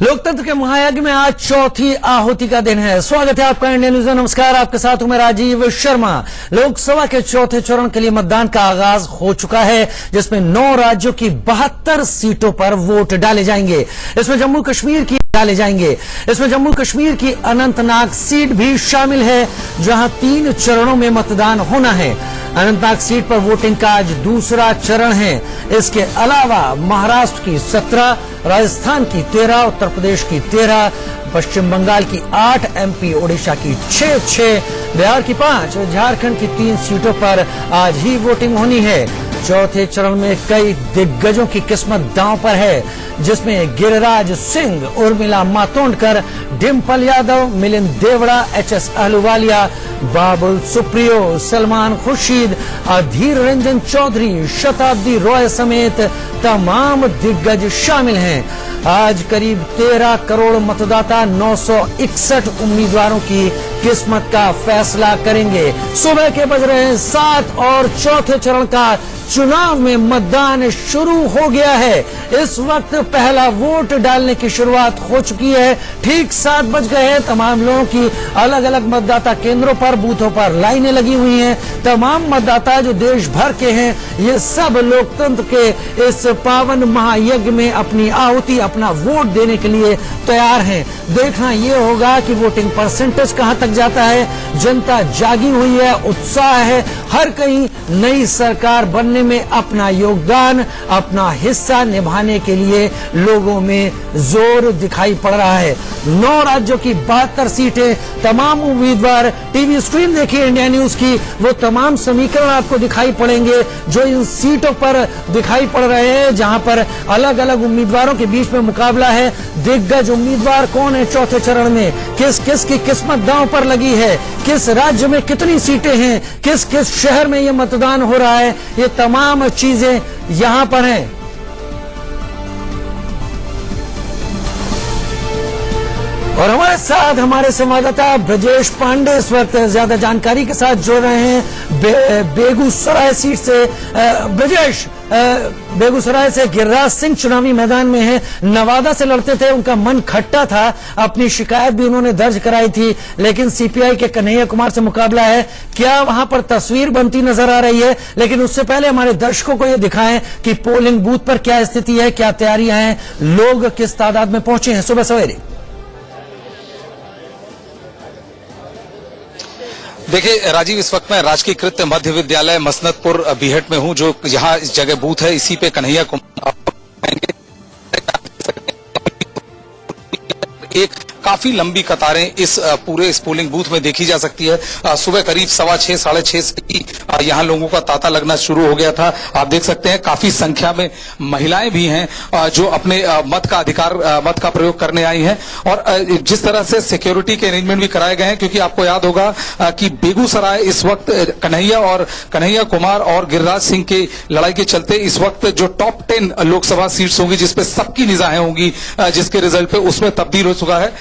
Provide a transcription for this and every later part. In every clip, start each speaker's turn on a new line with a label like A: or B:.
A: लोकतंत्र के महायज्ञ में आज चौथी आहुति का दिन है। स्वागत है आपका इंडियन न्यूज में। नमस्कार, आपके साथ हूं मैं राजीव शर्मा। लोकसभा के चौथे चरण के लिए मतदान का आगाज हो चुका है, जिसमें 9 राज्यों की 72 सीटों पर वोट डाले जाएंगे। इसमें जम्मू कश्मीर की अनंतनाग सीट भी शामिल है, जहां 3 चरणों में मतदान होना है। अनंतनाग सीट पर वोटिंग का आज दूसरा चरण है। इसके अलावा महाराष्ट्र की 17, राजस्थान की 13, उत्तर प्रदेश की 13, पश्चिम बंगाल की 8, एमपी ओडिशा की 6, बिहार की 5, झारखंड की 3 सीटों पर आज ही वोटिंग होनी है। चौथे चरण में कई दिग्गजों की किस्मत दांव पर है, जिसमें गिरिराज सिंह, उर्मिला मातोंडकर, डिम्पल यादव, मिलिंद देवड़ा, एचएस अहलूवालिया, बाबुल सुप्रियो, सलमान खुर्शीद, अधीर रंजन चौधरी, शताब्दी रॉय समेत तमाम दिग्गज शामिल हैं। आज करीब 13 करोड़ मतदाता 961 उम्मीदवारों की किस्मत का फैसला करेंगे। सुबह के बज रहे हैं 7 और चौथे चरण का चुनाव में मतदान शुरू हो गया है। इस वक्त पहला वोट डालने की शुरुआत हो चुकी है। ठीक 7 बज गए हैं। तमाम लोगों की अलग अलग मतदाता केंद्रों पर, बूथों पर लाइनें लगी हुई हैं। तमाम मतदाता जो देश भर के हैं, ये सब लोकतंत्र के इस पावन महायज्ञ में अपनी आहुति, अपना वोट देने के लिए तैयार हैं। देखना ये होगा कि वोटिंग परसेंटेज कहां तक जाता है। जनता जागी हुई है, उत्साह है। हर कहीं नई सरकार बनने में अपना योगदान, अपना हिस्सा निभाने के लिए लोगों में जोर दिखाई पड़ रहा है। 9 राज्यों की 72 सीटें, तमाम उम्मीदवार, टीवी स्क्रीन देखिए इंडिया न्यूज की, वो तमाम समीकरण आपको दिखाई पड़ेंगे जो इन सीटों पर दिखाई पड़ रहे हैं, जहां पर अलग अलग उम्मीदवारों के बीच में मुकाबला है। दिग्गज उम्मीदवार कौन है चौथे चरण में, किस किस की किस्मत दांव पर लगी है, किस राज्य में कितनी सीटें हैं, किस किस शहर में यह मतदान हो रहा है, ये तमाम चीजें यहां पर हैं। और हमारे साथ हमारे संवाददाता ब्रजेश पांडे इस वक्त ज्यादा जानकारी के साथ जुड़ रहे हैं बेगूसराय सीट से। ब्रजेश, बेगूसराय से गिरिराज सिंह चुनावी मैदान में है। नवादा से लड़ते थे, उनका मन खट्टा था, अपनी शिकायत भी उन्होंने दर्ज कराई थी, लेकिन सीपीआई के कन्हैया कुमार से मुकाबला है। क्या वहां पर तस्वीर बनती नजर आ रही है? लेकिन उससे पहले हमारे दर्शकों को यह दिखाएं कि पोलिंग बूथ पर क्या स्थिति है, क्या तैयारियां हैं, लोग किस तादाद में पहुंचे हैं सुबह सवेरे।
B: देखिए राजीव, इस वक्त मैं राजकीयकृत मध्य विद्यालय मसनतपुर बीहट में हूं, जो यहाँ इस जगह बूथ है, इसी पे कन्हैया कुमार एक काफी लंबी कतारें इस पोलिंग बूथ में देखी जा सकती है। सुबह करीब 6:15 साढ़े 6 से ही यहाँ लोगों का तांता लगना शुरू हो गया था। आप देख सकते हैं काफी संख्या में महिलाएं भी हैं जो अपने मत का प्रयोग करने आई हैं। और जिस तरह से सिक्योरिटी के अरेंजमेंट भी कराए गए हैं, क्योंकि आपको याद होगा कि बेगूसराय इस वक्त कन्हैया कुमार और गिरिराज सिंह की लड़ाई के चलते इस वक्त जो टॉप 10 लोकसभा सीट्स होंगी, जिसपे सबकी निगाहें होंगी, जिसके रिजल्ट पे उसमें तब्दील हो चुका है।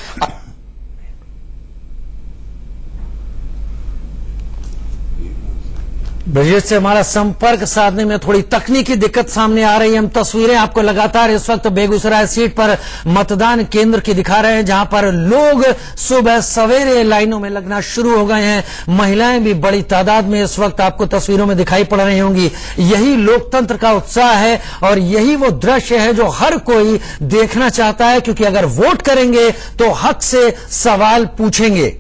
A: ब्रिजेश से हमारा संपर्क साधने में थोड़ी तकनीकी दिक्कत सामने आ रही है। हम तस्वीरें आपको लगातार इस वक्त बेगूसराय सीट पर मतदान केंद्र की दिखा रहे हैं, जहां पर लोग सुबह सवेरे लाइनों में लगना शुरू हो गए हैं। महिलाएं भी बड़ी तादाद में इस वक्त आपको तस्वीरों में दिखाई पड़ रही होंगी। यही लोकतंत्र का उत्साह है और यही वो दृश्य है जो हर कोई देखना चाहता है, क्योंकि अगर वोट करेंगे तो हक से सवाल पूछेंगे।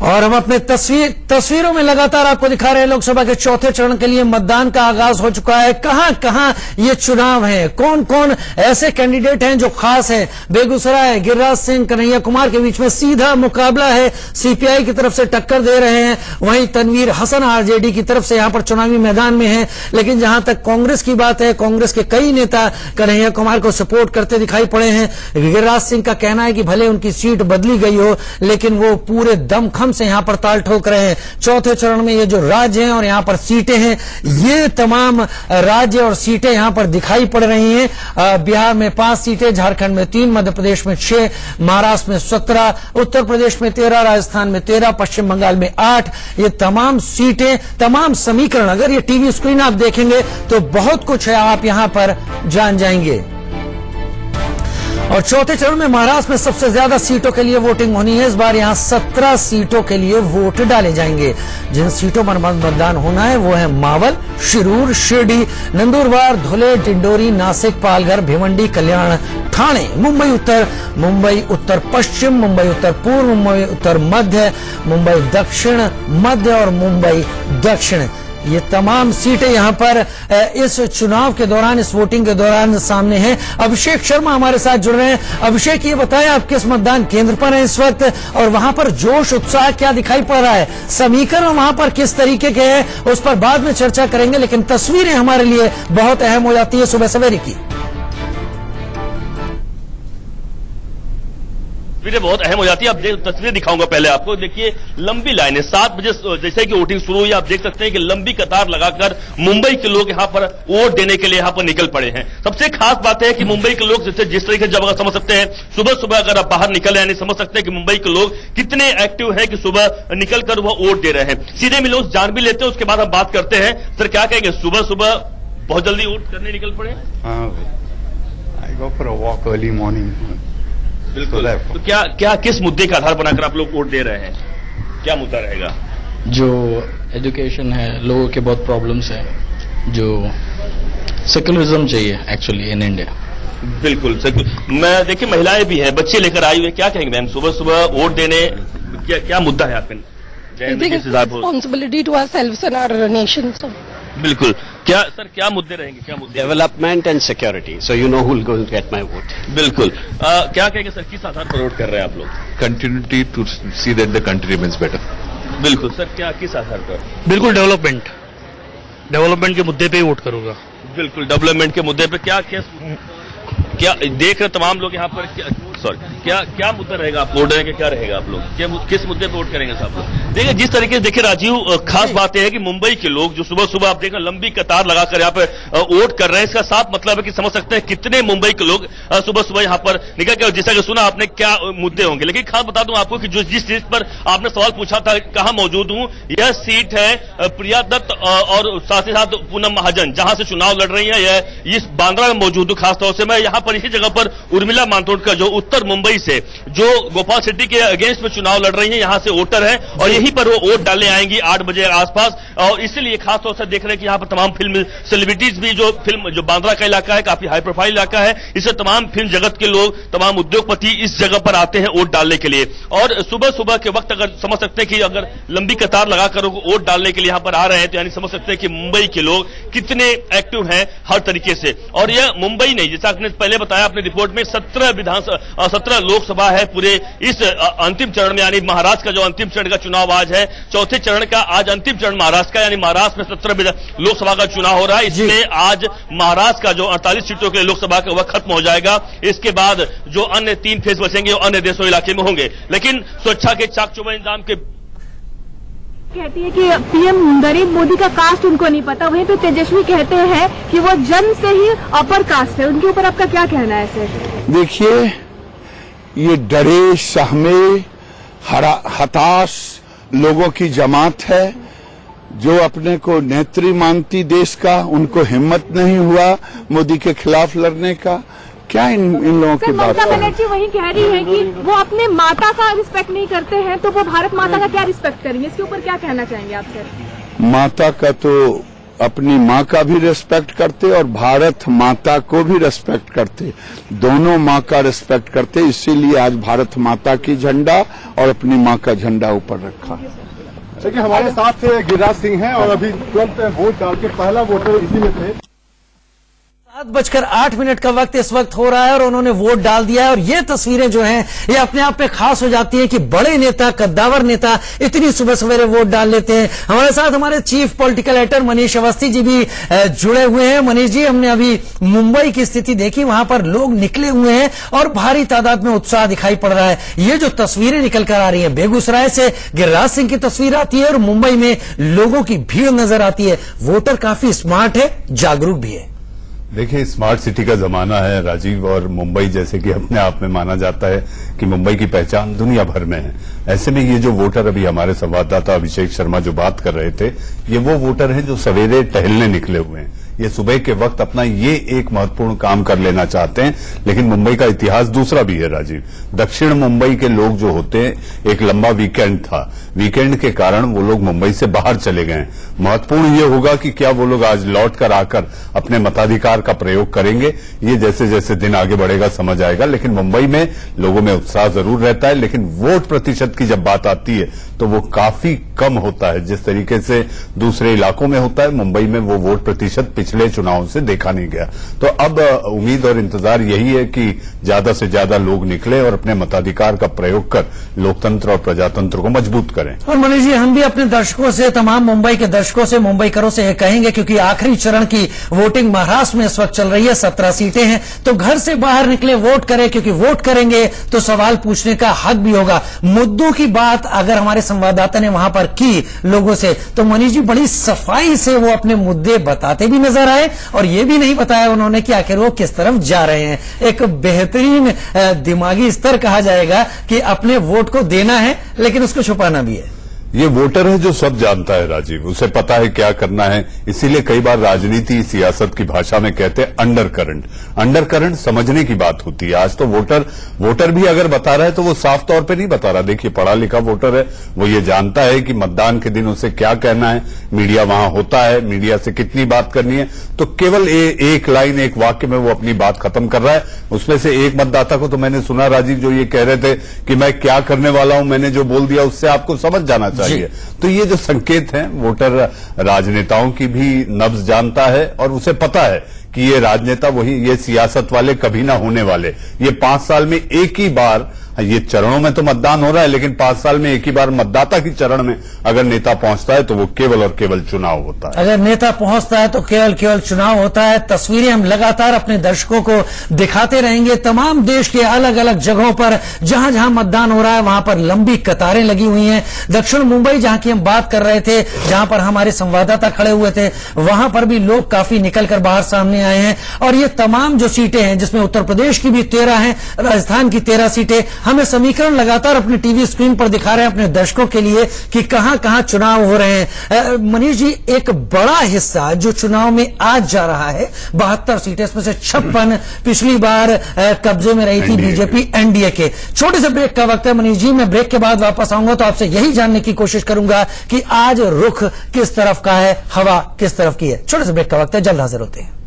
A: और हम अपने तस्वीरों में लगातार आपको दिखा रहे हैं लोकसभा के चौथे चरण के लिए मतदान का आगाज हो चुका है। कहां कहां ये चुनाव है, कौन कौन ऐसे कैंडिडेट हैं जो खास हैं। बेगूसराय गिरिराज सिंह कन्हैया कुमार के बीच में सीधा मुकाबला है। सीपीआई की तरफ से टक्कर दे रहे हैं, वहीं तनवीर हसन आरजेडी की तरफ से यहां पर चुनावी मैदान में है। लेकिन जहां तक कांग्रेस की बात है, कांग्रेस के कई नेता कन्हैया कुमार को सपोर्ट करते दिखाई पड़े हैं। गिरिराज सिंह का कहना है कि भले उनकी सीट बदली गई हो, लेकिन वो पूरे दमखम आराम से यहां पर ताल ठोक रहे हैं। चौथे चरण में ये जो राज्य हैं और यहां पर सीटें हैं, ये तमाम राज्य और सीटें यहां पर दिखाई पड़ रही हैं। बिहार में 5 सीटें, झारखंड में 3, मध्य प्रदेश में 6, महाराष्ट्र में 17, उत्तर प्रदेश में 13, राजस्थान में 13, पश्चिम बंगाल में 8। ये तमाम सीटें, तमाम समीकरण, अगर ये टीवी स्क्रीन आप देखेंगे तो बहुत कुछ है, आप यहां पर जान जाएंगे। और चौथे चरण में महाराष्ट्र में सबसे ज्यादा सीटों के लिए वोटिंग होनी है। इस बार यहां 17 सीटों के लिए वोट डाले जाएंगे। जिन सीटों पर मतदान होना है वो है मावल, शिरूर, शिरडी, नंदुरबार, धुले, डिंडोरी, नासिक, पालघर, भिवंडी, कल्याण, ठाणे, मुंबई उत्तर पश्चिम, मुंबई उत्तर पूर्व, मुंबई उत्तर मध्य, मुंबई दक्षिण मध्य और मुंबई दक्षिण। ये तमाम सीटें यहां पर इस चुनाव के दौरान, इस वोटिंग के दौरान सामने हैं। अभिषेक शर्मा हमारे साथ जुड़ रहे हैं। अभिषेक, ये बताएं आप किस मतदान केंद्र पर हैं इस वक्त और वहां पर जोश उत्साह क्या दिखाई पड़ रहा है? समीकरण वहां पर किस तरीके के हैं उस पर बाद में चर्चा करेंगे, लेकिन तस्वीरें हमारे लिए बहुत अहम हो जाती है सुबह सवेरे की।
C: तस्वीरें बहुत अहम हो जाती है। अब तस्वीरें दिखाऊंगा पहले आपको। देखिए, लंबी लाइनें 7 बजे जैसे कि वोटिंग शुरू हुई, आप देख सकते हैं कि लंबी कतार लगाकर मुंबई के लोग यहां पर वोट देने के लिए यहां पर निकल पड़े हैं। सबसे खास बात है कि मुंबई के लोग जिस तरीके से, जब अगर समझ सकते हैं, सुबह सुबह अगर आप बाहर निकले, यानी समझ सकते हैं कि मुंबई के लोग कितने एक्टिव है कि सुबह निकलकर वह वोट दे रहे हैं। सीधे मिलों जान भी लेते हैं, उसके बाद हम बात करते हैं। सर, क्या कहेंगे, सुबह सुबह बहुत जल्दी वोट करने निकल पड़े?
D: I go for a walk early morning.
C: बिल्कुल। तो क्या किस मुद्दे का आधार बनाकर आप लोग वोट दे रहे हैं? क्या मुद्दा रहेगा?
E: जो एजुकेशन है, लोगों के बहुत प्रॉब्लम्स हैं, जो सेकुलरिज्म चाहिए एक्चुअली इन इंडिया।
C: बिल्कुल। मैं देखिए, महिलाएं भी हैं, बच्चे लेकर आई हुए, क्या कहेंगे मैम सुबह सुबह वोट देने? क्या मुद्दा है आपके?
F: Responsibility to ourselves and our nation.
C: बिल्कुल। क्या मुद्दे रहेंगे? क्या मुद्दे?
G: Development and security, so you know who will going to get my vote.
C: बिल्कुल। क्या कहेंगे सर, किस आधार पर वोट कर रहे हैं आप लोग?
H: Continuity to see that the country remains better.
C: बिल्कुल सर, किस आधार पर?
I: बिल्कुल डेवलपमेंट के मुद्दे पे ही वोट करूंगा।
C: बिल्कुल, डेवलपमेंट के मुद्दे पे। क्या देख रहे तमाम लोग यहाँ पर? क्या मुद्दा रहेगा? आप वोट देंगे, क्या रहेगा आप लोग? किस मुद्दे पे वोट करेंगे साहब लोग? देखिए, जिस तरीके से देखिए राजीव, खास बात यह है कि मुंबई के लोग जो सुबह सुबह आप देखना लंबी कतार लगाकर यहाँ पे वोट कर रहे हैं, इसका साफ मतलब है कि समझ सकते हैं कितने मुंबई के लोग सुबह सुबह यहाँ पर निकल के, जैसा कि सुना आपने क्या मुद्दे होंगे। लेकिन खास बता दूं आपको कि जिस सीट पर आपने सवाल पूछा था कहां मौजूद हूं, यह सीट है प्रिया दत्त और साथ ही साथ पूनम महाजन, जहां से चुनाव लड़ रही है। यह इस बांद्रा में मौजूद हूं। खासतौर से मैं यहाँ पर इसी जगह पर उर्मिला मातोंडकर, जो उत्तर मुंबई से, जो गोपाल शेट्टी के अगेंस्ट में चुनाव लड़ रही है, यहां से वोटर है और यहीं पर वो वोट डालने आएंगी 8 बजे आसपास। और इसीलिए खासतौर से देख रहे हैं कि यहाँ पर तमाम फिल्म सेलिब्रिटीज भी, जो बांद्रा का इलाका है काफी हाई प्रोफाइल इलाका है, इससे तमाम फिल्म जगत के लोग, तमाम उद्योगपति इस जगह पर आते हैं वोट डालने के लिए। और सुबह सुबह के वक्त अगर समझ सकते हैं कि अगर लंबी कतार लगाकर वोट डालने के लिए यहाँ पर आ रहे हैं, तो यानी समझ सकते हैं कि मुंबई के लोग कितने एक्टिव हैं हर तरीके से। और यह मुंबई नहीं, जैसा आपने पहले बताया अपने रिपोर्ट में, 17 लोकसभा है पूरे इस अंतिम चरण में, यानी महाराष्ट्र का जो अंतिम चरण का चुनाव आज है, चौथे चरण का आज अंतिम चरण महाराष्ट्र का, यानी महाराष्ट्र में 17 लोकसभा का चुनाव हो रहा है। इसमें आज महाराष्ट्र का जो 48 सीटों के लिए लोकसभा का वह खत्म हो जाएगा। इसके बाद जो अन्य 3 फेज बचेंगे वो अन्य देशों इलाके में होंगे। लेकिन सुरक्षा के चाक चौबंद इंतजाम के
F: कहती है कि पीएम नरेंद्र मोदी का कास्ट उनको नहीं पता, वहीं पे तेजस्वी कहते हैं कि वो जन्म से ही अपर कास्ट है। उनके ऊपर आपका क्या कहना है सर?
D: देखिए, ये डरे सहमे हताश लोगों की जमात है, जो अपने को नेत्री मानती देश का, उनको हिम्मत नहीं हुआ मोदी के खिलाफ लड़ने का। क्या इन लोगों की बात है?
F: ममता बनर्जी वही कह रही है कि वो अपने माता का रिस्पेक्ट नहीं करते हैं, तो वो भारत माता का क्या रिस्पेक्ट करेंगे? इसके ऊपर क्या कहना चाहेंगे आप सर?
D: माता का तो अपनी माँ का भी रिस्पेक्ट करते और भारत माता को भी रिस्पेक्ट करते, दोनों माँ का रिस्पेक्ट करते। इसीलिए आज भारत माता की झंडा और अपनी माँ का झंडा ऊपर रखा।
J: देखिए, हमारे साथ गिरिराज सिंह हैं और अभी तुरंत वोट डाल के पहला वोटर इसी में थे।
A: 7:08 का वक्त इस वक्त हो रहा है और उन्होंने वोट डाल दिया है। और ये तस्वीरें जो हैं ये अपने आप में खास हो जाती हैं कि बड़े नेता, कद्दावर नेता इतनी सुबह सवेरे वोट डाल लेते हैं। हमारे साथ हमारे chief political editor Manish Awasthi ji भी जुड़े हुए हैं। मनीष जी, हमने अभी मुंबई की स्थिति देखी, वहां पर लोग निकले हुए हैं और भारी तादाद में उत्साह दिखाई पड़ रहा है। ये जो तस्वीरें निकल कर आ रही है, बेगूसराय से गिरिराज सिंह की तस्वीर आती है और मुंबई में लोगों की भीड़ नजर आती है। वोटर काफी स्मार्ट है, जागरूक भी है।
J: देखिए, स्मार्ट सिटी का जमाना है राजीव, और मुंबई जैसे कि अपने आप में माना जाता है कि मुंबई की पहचान दुनिया भर में है। ऐसे में ये जो वोटर, अभी हमारे संवाददाता अभिषेक शर्मा जो बात कर रहे थे, ये वो वोटर हैं जो सवेरे टहलने निकले हुए हैं। ये सुबह के वक्त अपना ये एक महत्वपूर्ण काम कर लेना चाहते हैं। लेकिन मुंबई का इतिहास दूसरा भी है राजीव। दक्षिण मुंबई के लोग जो होते हैं, एक लंबा वीकेंड था, वीकेंड के कारण वो लोग मुंबई से बाहर चले गए। महत्वपूर्ण ये होगा कि क्या वो लोग आज लौट कर आकर अपने मताधिकार का प्रयोग करेंगे। ये जैसे जैसे दिन आगे बढ़ेगा समझ आएगा। लेकिन मुंबई में लोगों में उत्साह जरूर रहता है, लेकिन वोट प्रतिशत की जब बात आती है तो वो काफी कम होता है। जिस तरीके से दूसरे इलाकों में होता है, मुंबई में वो वोट प्रतिशत पिछले चुनाव से देखा नहीं गया। तो अब उम्मीद और इंतजार यही है कि ज्यादा से ज्यादा लोग निकले और अपने मताधिकार का प्रयोग कर लोकतंत्र और प्रजातंत्र को मजबूत करें।
A: और मनीष जी, हम भी अपने दर्शकों से, तमाम मुंबई के दर्शकों से, मुंबईकरों से ये कहेंगे, क्योंकि आखिरी चरण की वोटिंग महाराष्ट्र में इस वक्त चल रही है, 17 सीटें हैं, तो घर से बाहर निकले, वोट करें, क्योंकि वोट करेंगे तो सवाल पूछने का हक भी होगा। मुद्दों की बात अगर हमारे संवाददाता ने वहां पर की लोगों से, तो मनीष जी बड़ी सफाई से वो अपने मुद्दे बताते भी नजर आए और ये भी नहीं बताया उन्होंने कि आखिर वो किस तरफ जा रहे हैं। एक बेहतरीन दिमागी स्तर कहा जाएगा कि अपने वोट को देना है लेकिन उसको छुपाना भी है।
J: ये वोटर है जो सब जानता है राजीव, उसे पता है क्या करना है। इसीलिए कई बार राजनीति, सियासत की भाषा में कहते हैं अंडर करंट। अंडर करंट समझने की बात होती है। आज तो वोटर भी अगर बता रहा है तो वो साफ तौर पे नहीं बता रहा। देखिए, पढ़ा लिखा वोटर है, वो ये जानता है कि मतदान के दिन उसे क्या कहना है, मीडिया वहां होता है, मीडिया से कितनी बात करनी है। तो केवल एक लाइन, एक वाक्य में वो अपनी बात खत्म कर रहा है। उसमें से एक मतदाता को तो मैंने सुना राजीव, जो ये कह रहे थे कि मैं क्या करने वाला हूं, मैंने जो बोल दिया उससे आपको समझ जाना चाहिए। तो ये जो संकेत हैं, वोटर राजनेताओं की भी नब्ज जानता है और उसे पता है कि ये राजनेता वही, ये सियासत वाले कभी ना होने वाले। ये 5 साल में एक ही बार, ये चरणों में तो मतदान हो रहा है, लेकिन 5 साल में एक ही बार मतदाता की चरण में अगर नेता पहुंचता है तो वो केवल और केवल चुनाव होता है।
A: अगर नेता पहुंचता है तो केवल चुनाव होता है। तस्वीरें हम लगातार अपने दर्शकों को दिखाते रहेंगे। तमाम देश के अलग अलग जगहों पर जहां जहां मतदान हो रहा है वहां पर लंबी कतारें लगी हुई हैं। दक्षिण मुंबई, जहां की हम बात कर रहे थे, जहां पर हमारे संवाददाता खड़े हुए थे, वहां पर भी लोग काफी निकलकर बाहर सामने आए हैं। और ये तमाम जो सीटें हैं, जिसमें उत्तर प्रदेश की भी 13 हैं, राजस्थान की 13 सीटें, हमें समीकरण लगातार अपनी टीवी स्क्रीन पर दिखा रहे हैं अपने दर्शकों के लिए कि कहां कहां चुनाव हो रहे हैं। मनीष जी, एक बड़ा हिस्सा जो चुनाव में आज जा रहा है, 72 सीटें, इसमें से 56 पिछली बार कब्जे में रही थी बीजेपी एनडीए के। छोटे से ब्रेक का वक्त है मनीष जी, मैं ब्रेक के बाद वापस आऊंगा तो आपसे यही जानने की कोशिश करूंगा कि आज रुख किस तरफ का है, हवा किस तरफ की है। छोटे से ब्रेक का वक्त है, जल्द हाजिर होते हैं।